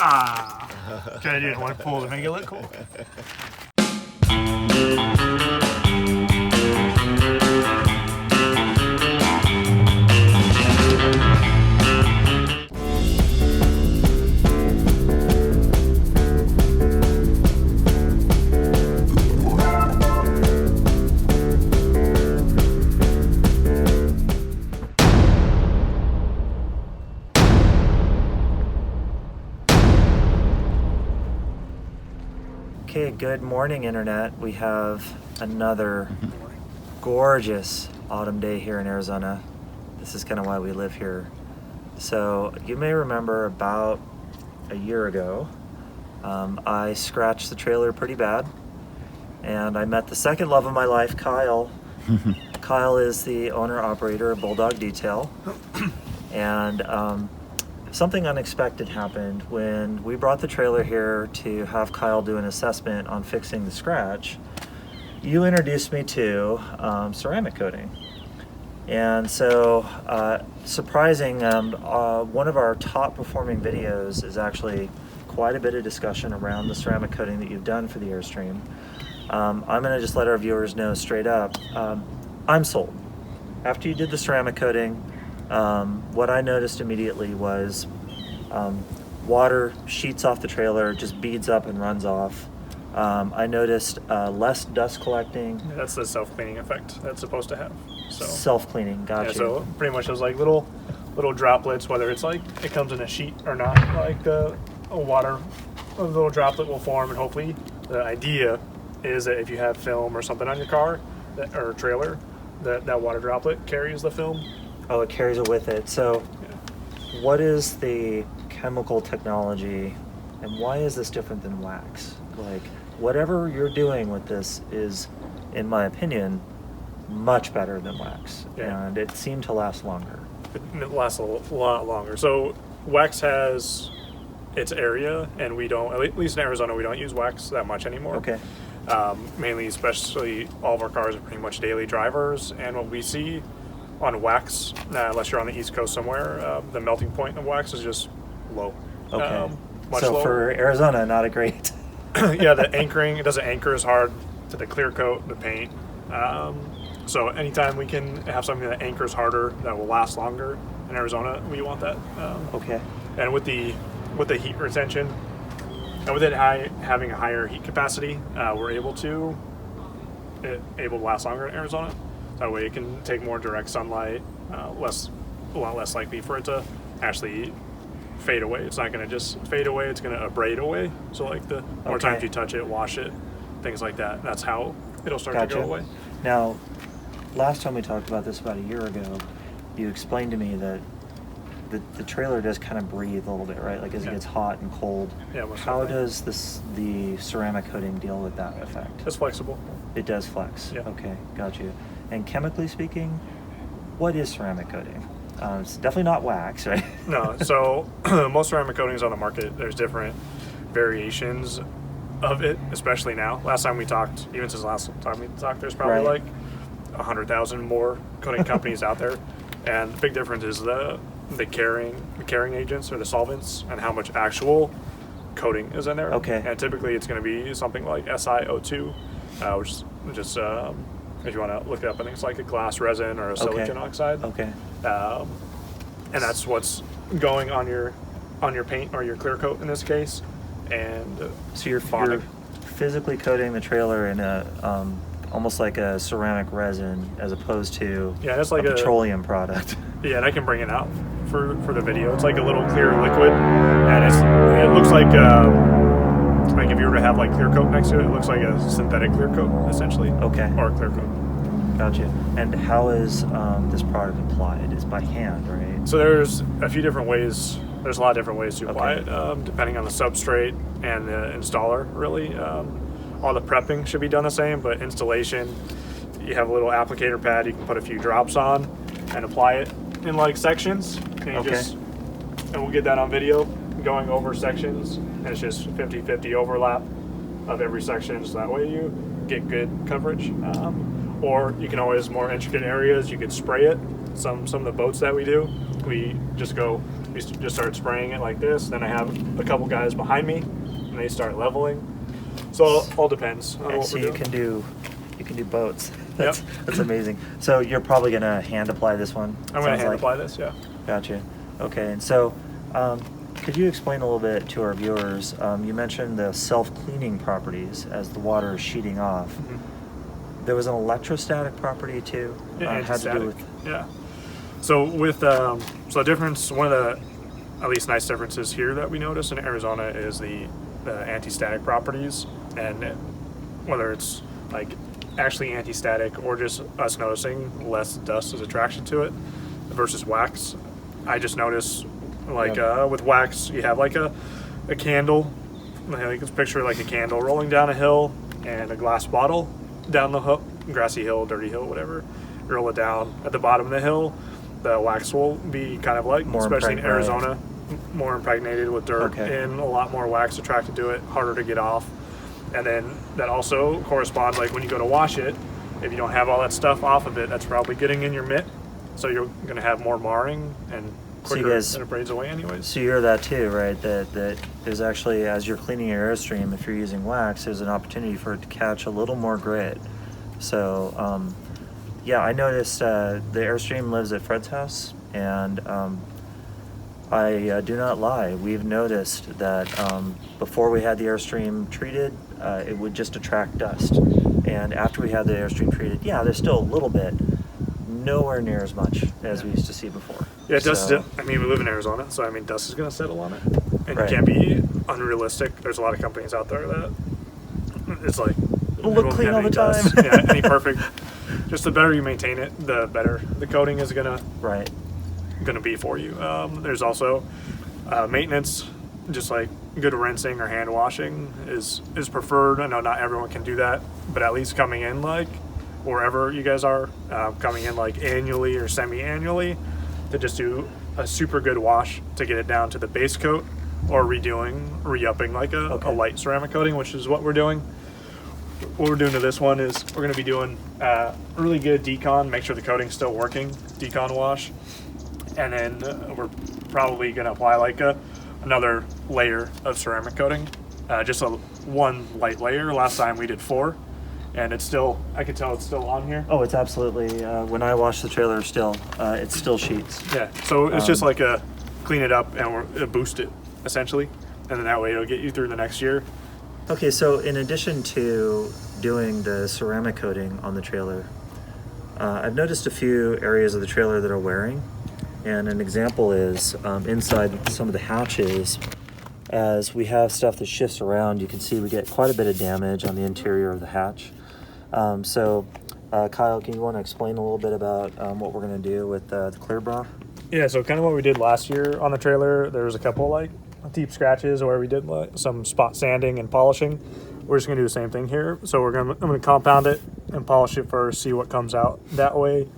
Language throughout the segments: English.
Okay, I didn't want to pull to make it look cool. Okay, good morning, Internet. We have another gorgeous autumn day here in Arizona. This is kind of why we live here. So you may remember about a year ago, I scratched the trailer pretty bad, and I met the second love of my life, Kyle. Kyle is the owner-operator of Bulldog Detail, and something unexpected happened when we brought the trailer here to have Kyle do an assessment on fixing the scratch. You introduced me to ceramic coating. And so, surprising, one of our top performing videos is actually quite a bit of discussion around the ceramic coating that you've done for the Airstream. I'm gonna just let our viewers know straight up, I'm sold. After you did the ceramic coating, what I noticed immediately was water sheets off the trailer, just beads up and runs off. I noticed less dust collecting. Yeah, that's the self-cleaning effect that's supposed to have. So Self-cleaning, gotcha. Yeah, so pretty much those like little droplets, whether it's like it comes in a sheet or not, like a little droplet will form, and hopefully the idea is that if you have film or something on your car or trailer, that water droplet carries the film. Oh, it carries it with it. So Yeah. what is the chemical technology and why is this different than wax? Like, whatever you're doing with this is, in my opinion, much better than wax. Yeah. And it seemed to last longer. It lasts a lot longer. So wax has its area, and we don't, at least in Arizona, we don't use wax that much anymore. Okay. Mainly, especially, all of our cars are pretty much daily drivers, and what we see on wax, unless you're on the East Coast somewhere, the melting point of wax is just low. Okay. Much So lower. for Arizona, not a great. Yeah, the anchoring, it doesn't anchor as hard to the clear coat, the paint. So anytime we can have something that anchors harder, that will last longer in Arizona, we want that. Okay. And with the heat retention, and with it having a higher heat capacity, we're able to last longer in Arizona. That way it can take more direct sunlight, a lot less likely for it to actually fade away. It's not going to just fade away, it's going to abrade away. So like the more times you touch it, wash it, things like that, that's how it'll start to go away. Now, last time we talked about this about a year ago, you explained to me that the trailer does kind of breathe a little bit, right? Like as it gets hot and cold. Yeah, most How definitely. does the ceramic coating deal with that effect? It's flexible. It does flex. Yeah. Okay, got you. And chemically speaking, what is ceramic coating? It's definitely not wax, right? No, so most ceramic coatings on the market, there's different variations of it, especially now. Last time we talked, even since last time we talked, there's probably Right. like 100,000 more coating companies out there. And the big difference is the carrying agents or the solvents and how much actual coating is in there. Okay. And typically it's going to be something like SiO2, which is just, if you want to look it up, I think it's like a glass resin or a silicon oxide. Okay. And that's what's going on your paint or your clear coat in this case. And So you're bonding. physically coating the trailer in a almost like a ceramic resin as opposed to it's like a petroleum product. Yeah, and I can bring it out for the video. It's like a little clear liquid, and it looks like if you were to have like clear coat next to it, it looks like a synthetic clear coat essentially. Okay. Or a clear coat. Gotcha. And how is this product applied? It's by hand, right? So there's a few different ways. There's a lot of different ways to apply Okay. it, depending on the substrate and the installer. Really, all the prepping should be done the same, but installation, you have a little applicator pad. You can put a few drops on and apply it in like sections. And and we'll get that on video, going over sections, and it's just 50-50 overlap of every section, so that way you get good coverage. or you can always, more intricate areas, you could spray it. Some of the boats that we do, we just start spraying it like this. Then I have a couple guys behind me, and they start leveling. So it all depends on what So we're doing. you can do boats. That's amazing. So you're probably gonna hand apply this one. I'm gonna hand apply this. Yeah. Gotcha. Okay, and so could you explain a little bit to our viewers? You mentioned the self-cleaning properties as the water is sheeting off. Mm-hmm. There was an electrostatic property too. Had to do with So with so the difference, one of the at least nice differences here that we notice in Arizona is the anti-static properties, and whether it's like actually anti-static or just us noticing less dust is attraction to it versus wax. I just notice like with wax you have like a candle, like it's picture like a candle rolling down a hill and a glass bottle down the hill, grassy hill, dirty hill, whatever. You roll it down at the bottom of the hill, the wax will be kind of like, more especially in Arizona, more impregnated with dirt and a lot more wax attracted to it, harder to get off. And then that also corresponds, like when you go to wash it, if you don't have all that stuff off of it, that's probably getting in your mitt, so you're going to have more marring and quicker and it braids away anyways. So you hear that too, right? That there's actually, as you're cleaning your Airstream, if you're using wax, there's an opportunity for it to catch a little more grit. So yeah, I noticed the Airstream lives at Fred's house, and I do not lie. We've noticed that before we had the Airstream treated, it would just attract dust. And after we had the Airstream treated, yeah, there's still a little bit, nowhere near as much as we used to see before. Yeah, dust, I mean, we live in Arizona, so I mean, dust is going to settle on it. And Right. you can't be unrealistic. There's a lot of companies out there that it's like, It'll look clean all the time. Yeah, any perfect. Just the better you maintain it, the better the coating is going to be for you. There's also maintenance, just like good rinsing or hand washing is preferred. I know not everyone can do that, but at least coming in like wherever you guys are, coming in like annually or semi-annually to just do a super good wash to get it down to the base coat, or re-upping like a light ceramic coating, which is what we're doing. What we're doing to this one is we're going to be doing really good decon, make sure the coating's still working, decon wash. And then we're probably going to apply like another layer of ceramic coating, just one light layer. Last time we did 4, and it's still, I can tell it's still on here. Oh, it's absolutely, when I wash the trailer still, it still sheets. Yeah, so it's just like a clean it up and boost it essentially, and then that way it'll get you through the next year. Okay, so in addition to doing the ceramic coating on the trailer, I've noticed a few areas of the trailer that are wearing. And an example is inside some of the hatches, as we have stuff that shifts around, you can see we get quite a bit of damage on the interior of the hatch. So Kyle, can you want to explain a little bit about what we're going to do with the clear bra? Yeah, so kind of what we did last year on the trailer, there was a couple like deep scratches where we did like some spot sanding and polishing. We're just going to do the same thing here. So I'm going to compound it and polish it first, see what comes out that way.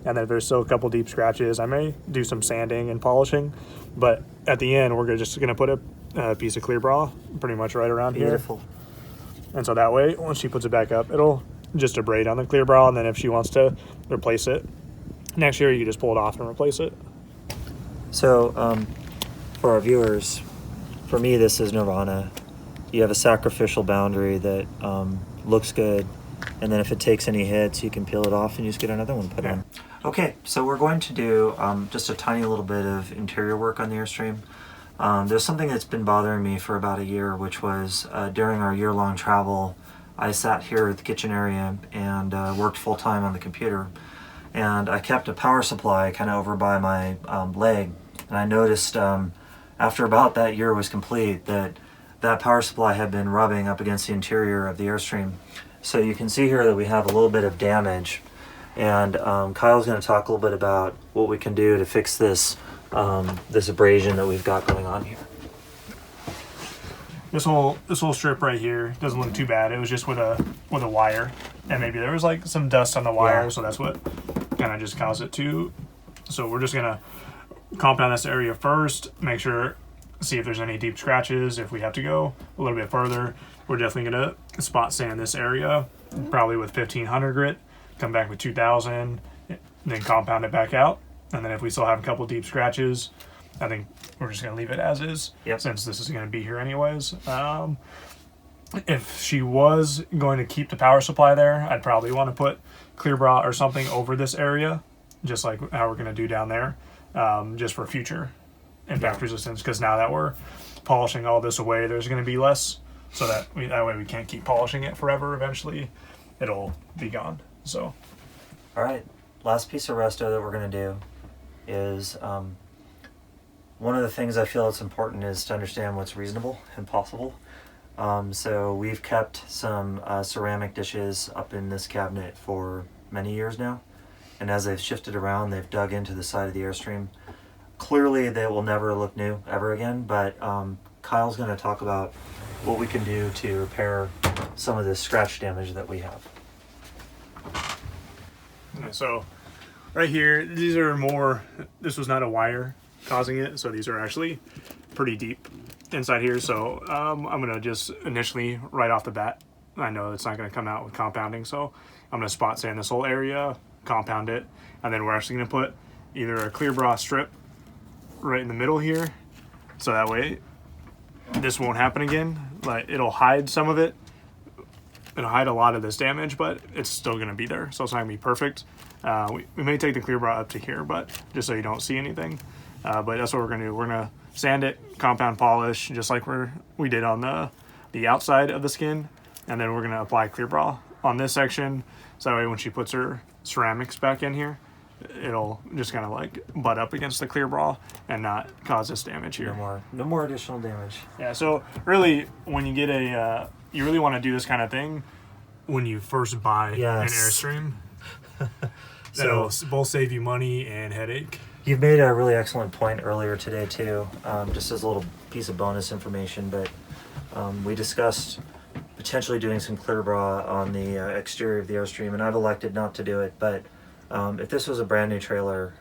And then if there's still a couple deep scratches, I may do some sanding and polishing. But at the end, we're just going to put a piece of clear bra pretty much right around here. Beautiful. And so that way, once she puts it back up, it'll just abrade on the clear bra. And then if she wants to replace it next year, you can just pull it off and replace it. So for our viewers, for me, this is nirvana. You have a sacrificial boundary that looks good. And then if it takes any hits, you can peel it off and just get another one put on. Okay, so we're going to do just a tiny little bit of interior work on the Airstream. There's something that's been bothering me for about a year, which was during our year-long travel, I sat here at the kitchen area and worked full-time on the computer. And I kept a power supply kind of over by my leg. And I noticed after about that year was complete that power supply had been rubbing up against the interior of the Airstream. So you can see here that we have a little bit of damage, and Kyle's going to talk a little bit about what we can do to fix this this abrasion that we've got going on here. This whole strip right here doesn't look too bad. It was just with a wire, and maybe there was like some dust on the wire, so that's what kind of just caused it to. So we're just gonna compound this area first, make sure, see if there's any deep scratches. If we have to go a little bit further, we're definitely gonna spot sand this area, probably with 1500 grit, come back with 2,000, then compound it back out. And then if we still have a couple deep scratches, I think we're just going to leave it as is, since this is going to be here anyways. If she was going to keep the power supply there, I'd probably want to put clear bra or something over this area, just like how we're going to do down there, just for future impact resistance. Because now that we're polishing all this away, there's going to be less, so that way we can't keep polishing it forever. Eventually, it'll be gone. So, all right, last piece of resto that we're going to do is one of the things I feel it's important is to understand what's reasonable and possible. So we've kept some ceramic dishes up in this cabinet for many years now, and as they've shifted around, they've dug into the side of the Airstream. Clearly they will never look new ever again, but Kyle's going to talk about what we can do to repair some of the scratch damage that we have. So right here, these are more, this was not a wire causing it, so these are actually pretty deep inside here. So I'm gonna just initially, right off the bat, I know it's not gonna come out with compounding, so I'm gonna spot sand this whole area, compound it, and then we're actually gonna put either a clear bra strip right in the middle here, so that way this won't happen again. Like, it'll hide some of it, it'll hide a lot of this damage, but it's still gonna be there, so it's not gonna be perfect. We may take the clear bra up to here, but just so you don't see anything. But that's what we're gonna do. We're gonna sand it, compound polish, just like we did on the outside of the skin, and then we're gonna apply clear bra on this section, so that way when she puts her ceramics back in here, it'll just kind of like butt up against the clear bra and not cause this damage here. No more additional damage. Yeah. So really, when you get you really want to do this kind of thing when you first buy an Airstream. That'll both save you money and headache. You've made a really excellent point earlier today too, just as a little piece of bonus information, but we discussed potentially doing some clear bra on the exterior of the Airstream, and I've elected not to do it, but if this was a brand new trailer,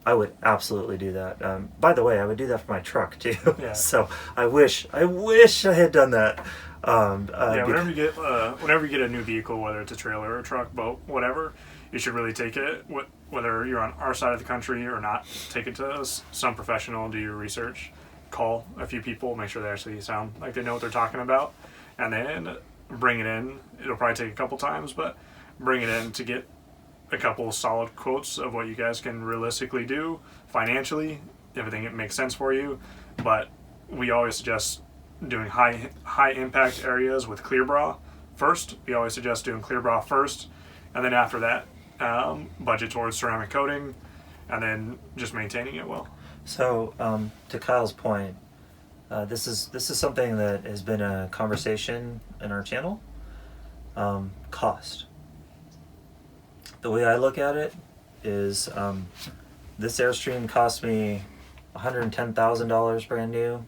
I would absolutely do that. By the way, I would do that for my truck too. Yeah. So I wish I had done that. Whenever you get a new vehicle, whether it's a trailer or a truck, boat, whatever, you should really take it, whether you're on our side of the country or not, take it to some professional, do your research, call a few people, make sure they actually sound like they know what they're talking about, and then bring it in. It'll probably take a couple times, but bring it in to get a couple solid quotes of what you guys can realistically do financially, everything that makes sense for you. But we always suggest doing high impact areas with clear bra first. We always suggest doing clear bra first, and then after that, budget towards ceramic coating, and then just maintaining it well. So to Kyle's point, this is something that has been a conversation in our channel. Cost. The way I look at it is this Airstream cost me $110,000 brand new,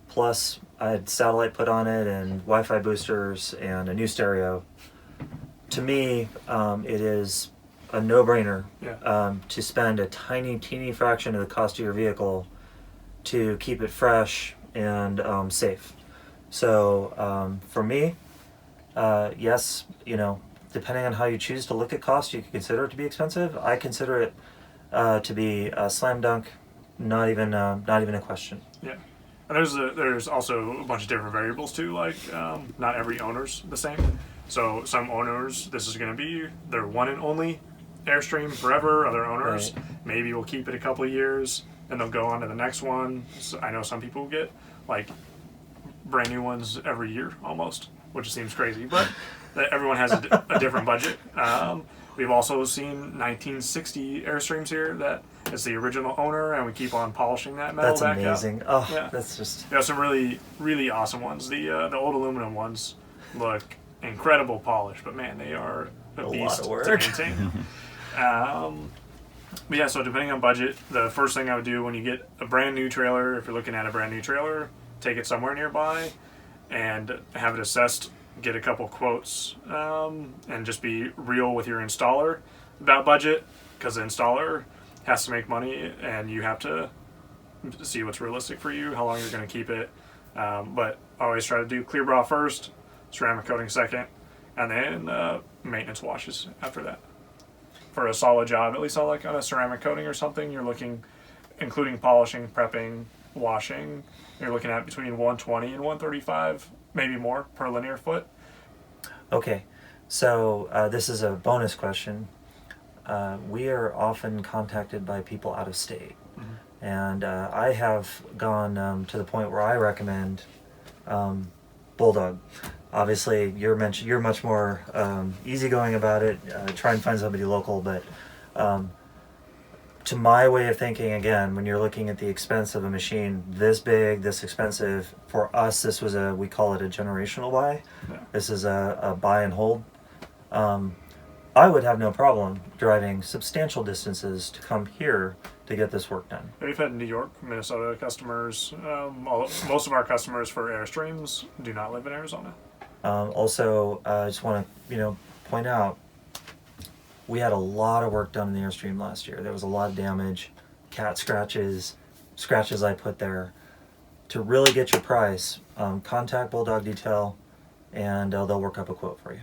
plus I had satellite put on it and Wi-Fi boosters and a new stereo. To me, it is a no-brainer to spend a teeny fraction of the cost of your vehicle to keep it fresh and safe. So for me, yes, depending on how you choose to look at cost, you can consider it to be expensive. I consider it to be a slam dunk, not even a question. Yeah, and there's also a bunch of different variables too. Like not every owner's the same. So some owners, this is going to be their one and only Airstream forever. Other owners maybe will keep it a couple of years and they'll go on to the next one. So I know some people get like brand new ones every year almost, which seems crazy, but everyone has a different budget. We've also seen 1960 Airstreams here that is the original owner, and we keep on polishing that metal back up. That's amazing. Oh, yeah. That's just... There are some really awesome ones. The old aluminum ones look incredible polish, but man, they are a beast to maintain. But yeah, so depending on budget, the first thing I would do when you get a brand new trailer, if you're looking at a brand new trailer, take it somewhere nearby and have it assessed, get a couple quotes, and just be real with your installer about budget, because the installer has to make money and you have to see what's realistic for you, how long you're going to keep it. But always try to do clear bra first, ceramic coating second, and then maintenance washes after that. For a solid job, at least on like on a ceramic coating or something, you're looking, including polishing, prepping, washing, you're looking at between 120 and 135, maybe more per linear foot. Okay, so this is a bonus question. We are often contacted by people out of state, and I have gone to the point where I recommend Bulldog. Obviously, you're much more easygoing about it. Try and find somebody local, but to my way of thinking, again, when you're looking at the expense of a machine this big, this expensive, for us, this was we call it a generational buy. Yeah. This is a buy and hold. I would have no problem driving substantial distances to come here to get this work done. We've had New York, Minnesota customers. Most of our customers for Airstreams do not live in Arizona. Also, I just want to point out, we had a lot of work done in the Airstream last year. There was a lot of damage, cat scratches I put there. To really get your price, contact Bulldog Detail, and they'll work up a quote for you.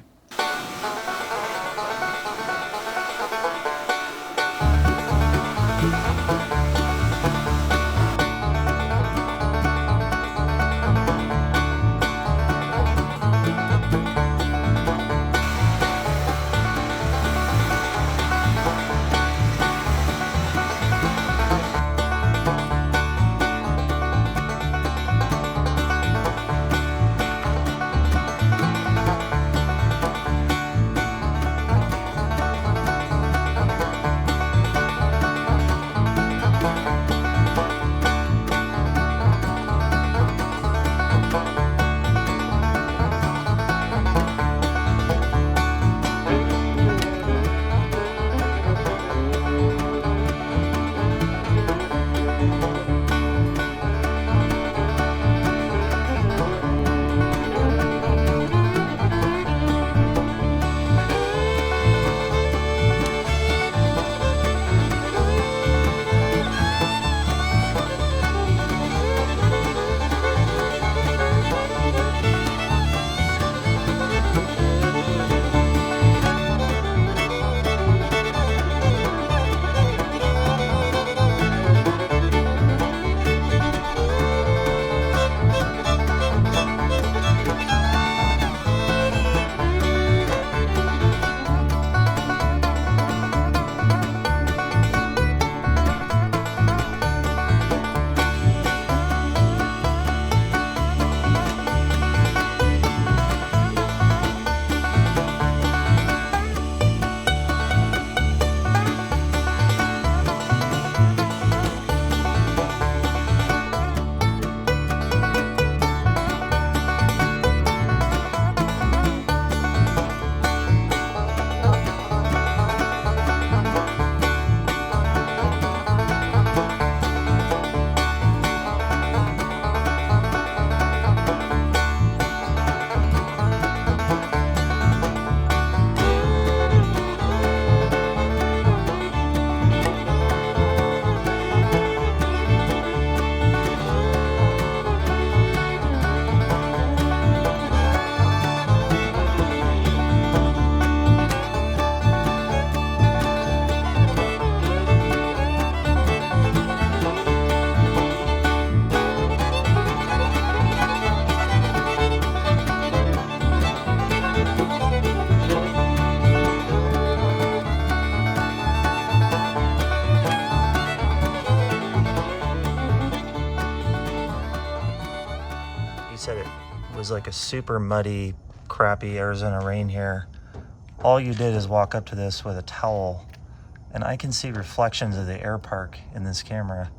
Said it was like a super muddy, crappy Arizona rain here. All you did is walk up to this with a towel, and I can see reflections of the air park in this camera.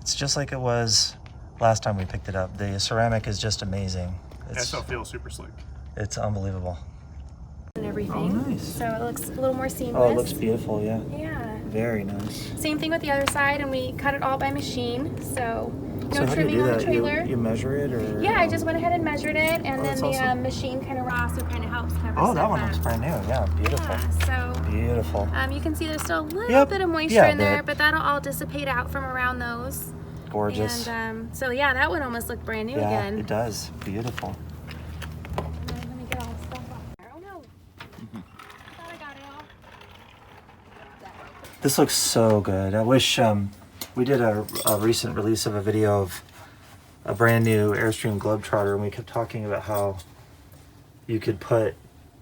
It's just like it was last time we picked it up. The ceramic is just amazing. It still feels super slick. It's unbelievable. And everything. Oh, nice. So it looks a little more seamless. Oh, it looks beautiful, yeah. Yeah. Very nice. Same thing with the other side, and we cut it all by machine, so So how do you trimming do on that? the trailer. You measure it, or? Yeah, I just went ahead and measured it, and then that's the awesome. machine kind of also kind of helps cover Oh, that stuff one up. looks brand new. Yeah, beautiful. Yeah, so Beautiful. you can see there's still a little bit of moisture Yeah, in there, but that'll all dissipate out from around those. Gorgeous. And so yeah, that one almost looked brand new Yeah, again. it does. Beautiful. And then let me get all the stuff off there. Oh no. This looks so good. I wish we did a recent release of a video of a brand new Airstream Globetrotter, and we kept talking about how you could put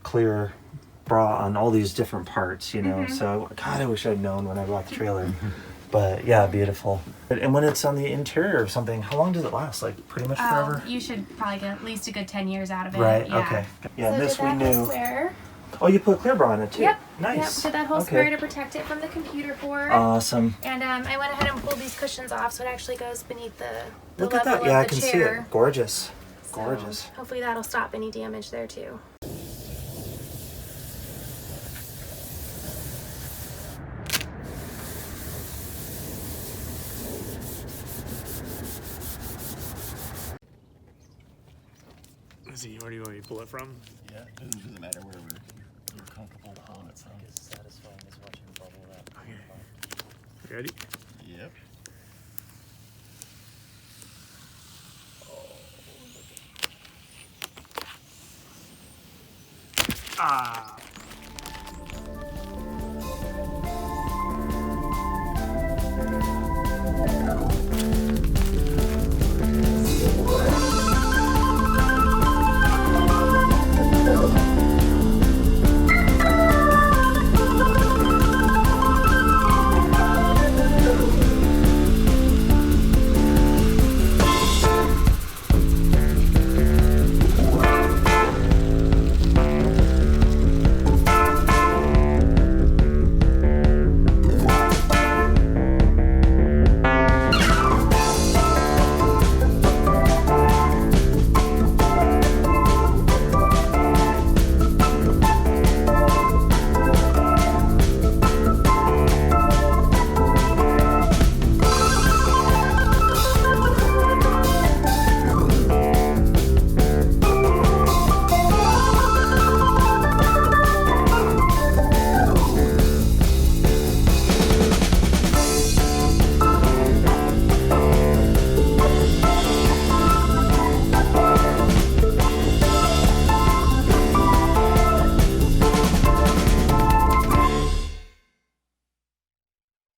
clear bra on all these different parts, you know. So God, I wish I'd known when I bought the trailer. But yeah, beautiful. And when it's on the interior of something, how long does it last? Like pretty much forever? You should probably get at least a good 10 years out of it. Right, Yeah. okay. Yeah, So this did we that knew. whole square. Oh, you put clear bra on it too? Yep. Nice. Yep. Did that whole Okay. square to protect it from the computer port. Awesome. And I went ahead and pulled these cushions off so it actually goes beneath the Look level at that. Yeah, of I the can see chair. it. Gorgeous. So Gorgeous. hopefully that'll stop any damage there too. Izzy, where do you want me to pull it from? Yeah, it doesn't matter wherever you're comfortable pulling it from. as satisfying as watching bubble wrap. Okay. Ready? Yep. Ah.